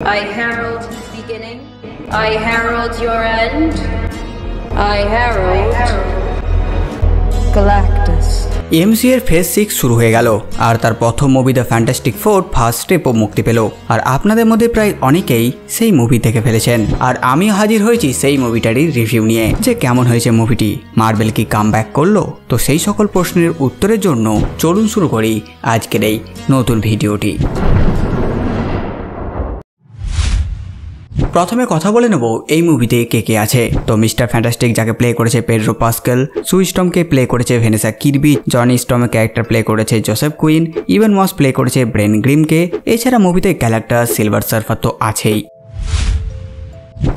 I herald his beginning. I herald your end. I herald Galactus. MCU এর phase 6 শুরু হয়ে গেল আর তার প্রথম movie the Fantastic Four First স্টেপও মুক্তি পেল। আর আপনাদের মধ্যে প্রায় অনেকেই সেই মুভি দেখে ফেলেছেন, আর আমিও হাজির হয়েছি সেই মুভিটারই রিভিউ নিয়ে, যে কেমন হয়েছে মুভিটি, মার্বেল কি কামব্যাক করলো। তো সেই সকল প্রশ্নের উত্তরের জন্য চলুন শুরু করি আজকের এই নতুন ভিডিওটি। প্রথমে কথা বলে নেব এই মুভিতে কে কে আছে। তো মিস্টার ফ্যান্টাস্টিক যাকে প্লে করেছে পেড্রো পাস্কেল, সুই স্টর্মকে প্লে করেছে ভ্যানেসা কিরবি, জনি স্টর্মের ক্যারেক্টার প্লে করেছে Joseph Quinn, Ebon Moss play করেছে ব্রেন গ্রিমকে। এছাড়া মুভিতে গ্যালাক্টাস, সিলভার সার্ফার তো আছেই।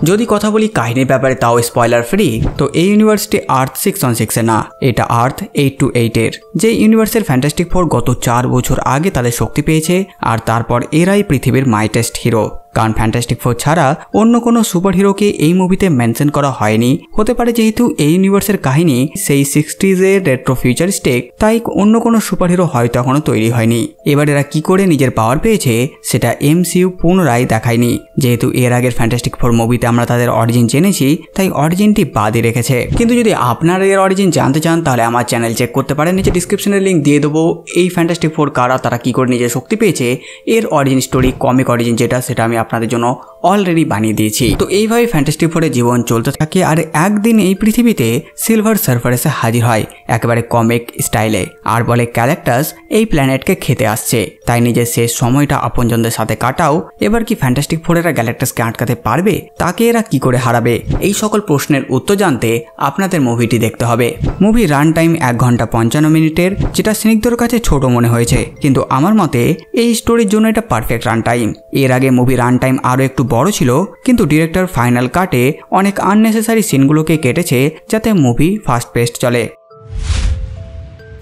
যদি কথা বলি কাহিনীর ব্যাপারে, তাও স্পয়লার ফ্রি। তো এই ইউনিভার্সটি আর্থ 616 এ না, এটা আর্থ 828 এর। যে ইউনিভার্সের ফ্যান্টাস্টিক ফোর গত 4 বছর আগে তাদের শক্তি পেয়েছে, আর তারপর এরাই পৃথিবীর মাইটেস্ট হিরো। কারণ ফ্যান্টাস্টিক ফোর ছাড়া অন্য কোনো সুপার হিরোকে এই মুভিতে মেনশন করা হয়নি। হতে পারে যেহেতু এই ইউনিভার্সের কাহিনী সেই 60s এর রেট্রো ফিউচারিস্টিক, তাই অন্য কোনো সুপার হিরো হয়তো এখনো তৈরি হয়নি। এবার এরা কি করে নিজের পাওয়ার পেয়েছে সেটা এমসিইউ পুনরায় দেখায়নি। যেহেতু এর আগের ফ্যান্টাস্টিক ফোর মুভিতে আমরা তাদের অরিজিন জেনেছি, তাই অরিজিনটি বাদই রেখেছে। কিন্তু যদি আপনারা এর অরিজিন জানতে চান তাহলে আমার চ্যানেল চেক করতে পারেন, নিচে ডিসক্রিপশনের লিঙ্ক দিয়ে দেবো। এই ফ্যান্টাস্টিক ফোর কারা, তারা কি করে নিজের শক্তি পেয়েছে, এর অরিজিন স্টোরি, কমিক অরিজিন যেটা, সেটা আমি আপনাদের জন্য অলরেডি বানিয়ে দিয়েছি। তো এইভাবে ফ্যান্টাস্টিক ফোরের জীবন চলতে থাকে। আর একদিন এই পৃথিবীতে সিলভার সার্ফার এসে হাজির হয় একেবারে কমিক স্টাইলে, আর বলে গ্যালাক্টাস এই প্ল্যানেটকে খেতে আসছে, তাই নিজের শেষ সময়টা আপনজনদের সাথে কাটাও। এবার কি ফ্যান্টাস্টিক ফোরেরা গ্যালাক্টাসকে আটকাতে পারবে? তাকে এরা কি করে হারাবে? এই সকল প্রশ্নের উত্তর জানতে আপনাদের মুভিটি দেখতে হবে। মুভি রান টাইম 1 ঘন্টা 55 মিনিটের, যেটা স্নিগ্ধর কাছে ছোট মনে হয়েছে, কিন্তু আমার মতে এই স্টোরির জন্য এটা পারফেক্ট রান টাইম। এর আগে মুভি রান টাইম আরও একটু বড় ছিল, কিন্তু ডিরেক্টর ফাইনাল কাটে অনেক আননেসেসারি সিনগুলোকে কেটেছে যাতে মুভি ফাস্ট পেস্ট চলে।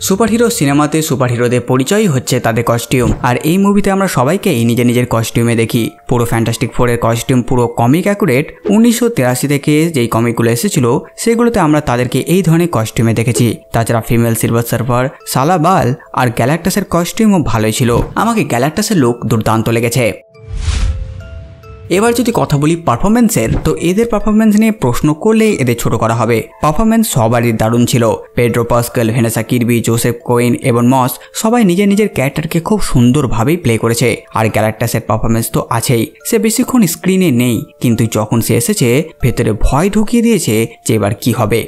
সুপারহিরো সিনেমাতে সুপারহিরোদের পরিচয় হচ্ছে তাদের কস্টিউম, আর এই মুভিতে আমরা সবাইকেই নিজের নিজের কস্টিউমে দেখি। পুরো ফ্যান্টাস্টিক ফোরের কস্টিউম পুরো কমিক অ্যাকুরেট। 1983 থেকে যেই কমিকগুলো এসেছিল সেগুলোতে আমরা তাদেরকে এই ধরনের কস্টিউমে দেখেছি। তাছাড়া ফিমেল সিলভার সার্ফার, সালা বাল আর গ্যালাক্টাসের কস্টিউমও ভালোই ছিল। আমাকে গ্যালাক্টাসের লুক দুর্দান্ত লেগেছে। এবার যদি কথা বলি পারফরমেন্সের, তো এদের পারফরমেন্স নিয়ে প্রশ্ন করলে এদের ছোট করা হবে। পারফরমেন্স সবারই দারুণ ছিল। Pedro pascal, Vanessa Kirby, Joseph Quinn এবং মস সবাই নিজের নিজের ক্যারেক্টারকে খুব সুন্দরভাবেই প্লে করেছে। আর গ্যালাক্টাসের পারফরমেন্স তো আছেই। সে বেশিক্ষণ স্ক্রিনে নেই, কিন্তু যখন সে এসেছে ভেতরে ভয় ঢুকিয়ে দিয়েছে যে এবার কি হবে।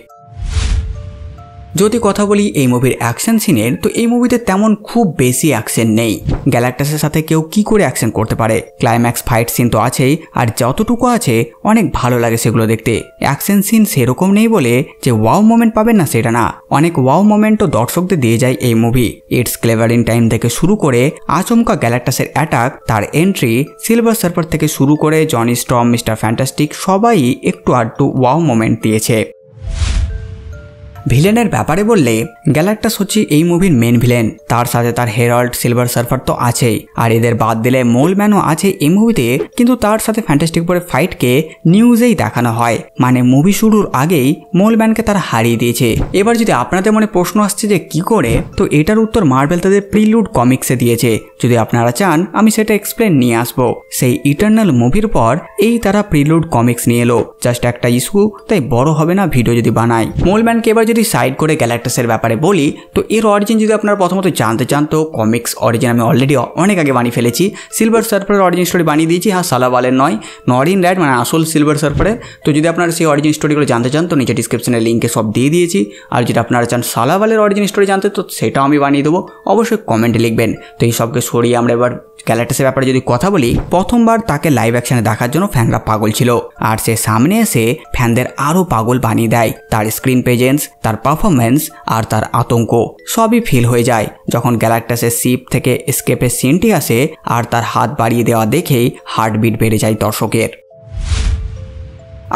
যদি কথা বলি এই মুভির অ্যাকশন সিনের, তো এই মুভিতে তেমন খুব বেশি অ্যাকশন নেই। গ্যালাক্টাসের সাথে কেউ কি করে অ্যাকশন করতে পারে? ক্লাইম্যাক্স ফাইট সিন তো আছেই, আর যতটুকু আছে অনেক ভালো লাগে সেগুলো দেখতে। অ্যাকশন সিন সেরকম নেই বলে যে ওয়াও মোমেন্ট পাবেন না সেটা না, অনেক ওয়াও মোমেন্টও দর্শকদের দিয়ে যায় এই movie. It's clever in time থেকে শুরু করে আচমকা গ্যালাক্টাসের অ্যাটাক, তার এন্ট্রি, সিলভার সার্ফার থেকে শুরু করে জনি স্টর্ম, মিস্টার ফ্যান্টাস্টিক সবাই একটু আধটু ওয়াও মোমেন্ট দিয়েছে। ভিলেনের ব্যাপারে বললে গ্যালাক্টাস হচ্ছে এই মুভির মেন ভিলেন, তার সাথে তার হেরাল্ড, সিলভার সার্ফার তো আছেই, আর এদের বাদ দিলে মোলম্যানও আছে এই মুভিতে। কিন্তু তার সাথে ফ্যান্টাস্টিক ফোরের ফাইটকে নিউজেই দেখানো হয়, মানে মুভি শুরুর আগেই মোলম্যানকে তারা হারিয়ে দিয়েছে। এবার যদি আপনাদের মনে প্রশ্ন আসছে যে কি করে, তো এটার উত্তর মার্বেল তাদের প্রিলুড কমিক্সে দিয়েছে। যদি আপনারা চান আমি সেটা এক্সপ্লেন নিয়ে আসবো। সেই ইটারনাল মুভির পর এই তারা প্রিলুড কমিক্স নিয়ে এলো। জাস্ট একটা ইস্যু, তাই বড় হবে না ভিডিও যদি বানাই। মোলম্যানকে এবার যদি সাইড করে গ্যালাক্টাসের ব্যাপারে বলি, তো এর অরিজিন যদি আপনারা প্রথমত জানতে চান, তো কমিক্স অরিজিন আমি অলরেডি অনেক আগে বানিয়ে ফেলেছি। সিলভার সার্ফারের অরিজিন স্টোরি বানিয়ে দিয়েছি, হ্যাঁ সালাবালের নয়, নট ইন র্যাড, মানে আসল সিলভার সার্ফারের। তো যদি আপনারা সেই অরিজিন স্টোরিগুলো জানতে চান তো নিচে ডিসক্রিপশনের লিঙ্কে সব দিয়ে দিয়েছি। আর যদি আপনারা চান সালাবালের অরিজিন স্টোরি জানতে, তো সেটাও আমি বানিয়ে দেবো, অবশ্যই কমেন্টে লিখবেন। তো এই সবকে সরিয়ে আমরা এবার গ্যালাক্টাসের ব্যাপারে যদি কথা বলি, প্রথমবার তাকে লাইভ অ্যাকশনে দেখার জন্য ফ্যানরা পাগল ছিল, আর সে সামনে এসে ফ্যানদের আরও পাগল বানিয়ে দেয়। তার স্ক্রিন প্রেজেন্স, তার পারফরমেন্স আর তার আতঙ্ক সবই ফিল হয়ে যায় যখন গ্যালাক্টাসের শিপ থেকে এসকেপের সিনটি আসে, আর তার হাত বাড়িয়ে দেওয়া দেখেই হার্টবিট বেড়ে যায় দর্শকের।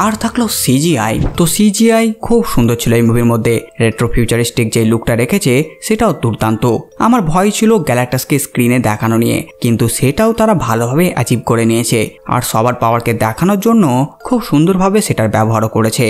আর থাকলো সিজিআই, তো সিজিআই খুব সুন্দর ছিল এই মুভির মধ্যে। রেট্রো ফিউচারিস্টিক যে লুকটা রেখেছে সেটাও দুর্দান্ত। আমার ভয় ছিল গ্যালাক্টাসকে স্ক্রিনে দেখানো নিয়ে, কিন্তু সেটাও তারা ভালোভাবে অ্যাচিভ করে নিয়েছে। আর সবার পাওয়ারকে দেখানোর জন্য খুব সুন্দরভাবে সেটার ব্যবহারও করেছে।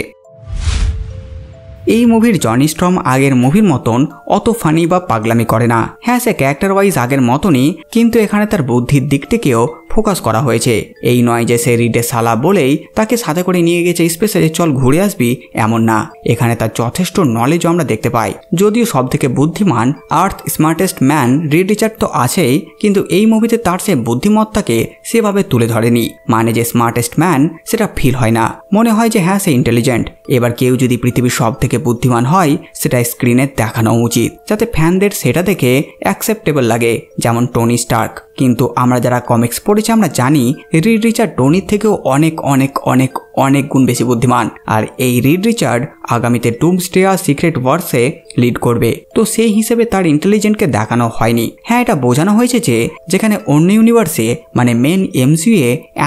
এই মুভির জনি স্টর্ম আগের মুভির মতন অত ফানি বা পাগলামি করে না। হ্যাঁ, সে ক্যারেক্টার ওয়াইজ আগের মতনই, কিন্তু এখানে তার বুদ্ধির দিকটিকেও ফোকাস করা হয়েছে। এই নয় যে সে রিডের শালা বলেই তাকে সাথে করে নিয়ে গেছে স্পেশালি চল ঘুরে আসবি, এমন না। এখানে তার যথেষ্ট নলেজও আমরা দেখতে পাই। যদিও সব থেকে বুদ্ধিমান আর্থ স্মার্টেস্ট ম্যান রিড রিচার্ড তো আছেই, কিন্তু এই মুভিতে তার সে বুদ্ধিমত্তাকে সেভাবে তুলে ধরেনি। মানে যে স্মার্টেস্ট ম্যান সেটা ফিল হয় না, মনে হয় যে হ্যাঁ সে ইন্টেলিজেন্ট। এবার কেউ যদি পৃথিবীর সব থেকে বুদ্ধিমান হয় সেটা স্ক্রিনে দেখানো উচিত, যাতে ফ্যানদের সেটা দেখে অ্যাকসেপ্টেবল লাগে, যেমন টনি স্টার্ক। কিন্তু আমরা যারা কমিক্স পড়েছি আমরা জানি রিড রিচার্ড টনির থেকেও অনেক অনেক অনেক অনেক গুণ বেশি বুদ্ধিমান। আর এই রিড রিচার্ড আগামীতে ডুমসডে আর সিক্রেট ওয়ার্সে লিড করবে, তো সেই হিসেবে তার ইন্টেলিজেন্টকে দেখানো হয়নি। হ্যাঁ, এটা বোঝানো হয়েছে যে যেখানে অন্য ইউনিভার্সে মানে মেন এমসিইউ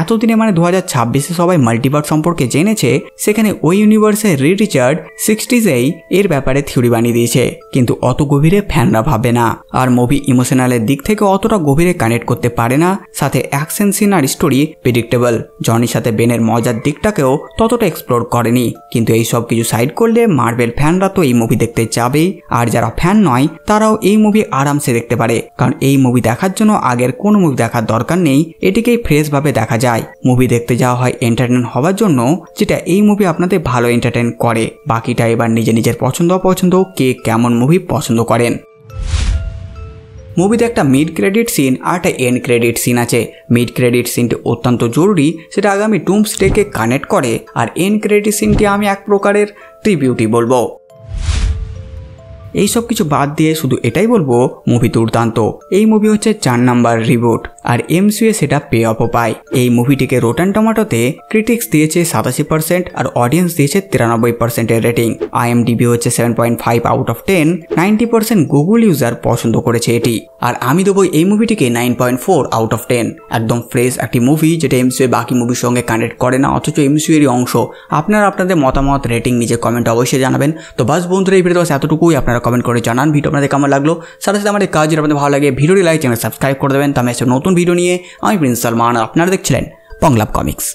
এতদিনে মানে 2026-এ সবাই মাল্টিভার্স সম্পর্কে জেনেছে, সেখানে ওই ইউনিভার্সে রিড রিচার্ড 60s-এই এর ব্যাপারে থিওরি বানিয়ে দিয়েছে, কিন্তু অত গভীরে ফ্যানরা ভাবে না। আর মুভি ইমোশনালের দিক থেকে অতটা গভীরে কানেক্ট করতে পারে না। সাথে অ্যাকশন সিন আর স্টোরি প্রেডিক্টেবল। জনির সাথে বেনের মজার দিকটাকেও ততটা এক্সপ্লোর করেনি। কিন্তু এই সব কিছু সাইড করলে মার্ভেল ফ্যানরা তো এই মুভি দেখতে যাবেই, আর যারা ফ্যান নয় তারাও এই মুভি আরামসে দেখতে পারে, কারণ এই মুভি দেখার জন্য আগের কোনো মুভি দেখার দরকার নেই। এটিকেই ফ্রেশ ভাবে দেখা যায়। মুভি দেখতে যাওয়া হয় এন্টারটেইন হওয়ার জন্য, যেটা এই মুভি আপনাদের ভালো এন্টারটেইন করে। বাকিটা এবার নিজের পছন্দ অপছন্দ, কে কেমন মুভি পছন্দ করেন। মুভিতে একটা মিড ক্রেডিট সিন আর একটা এন্ড ক্রেডিট সিন আছে। মিড ক্রেডিট সিনটি অত্যন্ত জরুরি, সেটা আগামী ডুমসডেকে কানেক্ট করে। আর এন্ড ক্রেডিট সিনটি আমি এক প্রকারের ট্রিবিউটই বলবো। এই সব কিছু বাদ দিয়ে শুধু এটাই বলবো মুভি দুর্দান্ত। এই মুভি হচ্ছে 4 নাম্বার রিবুট, আর এমসিইউ সেটা পে অফও পায়। এই মুভিটিকে রোটেন টমেটোতে ক্রিটিক্স দিয়েছে 87% আর অডিয়েন্স দিয়েছে 93% এর রেটিং। IMDb হচ্ছে 7.5 আউট অফ 10। 90% গুগল ইউজার পছন্দ করেছে এটি। আর আমি দেবো এই মুভিটিকে 9.4 আউট অফ 10। একদম ফ্রেশ একটি মুভি, যেটা এমসিইউ বাকি মুভির সঙ্গে কানেক্ট করে না, অথচ এমসিইউ এরই অংশ। আপনারা আপনাদের মতামত রেটিং নিজে কমেন্ট অবশ্যই জানাবেন। তো বাস বন্ধুরা, এই ভিডিওতে এতটুকুই। আপনারা কমেন্ট করে জানান ভিডিও আপনাদের কেমন লাগলো। সাথে সাথে আমাদের কাজ যদি আপনাদের ভালো লাগে ভিডিওটি লাইক চ্যানেল সাবস্ক্রাইব করে দেবেন। তো আমি একটা নতুন ভিডিও নিয়ে আমি প্রিন্স সালমান, আপনারা দেখছিলেন পংলাভ কমিক্স।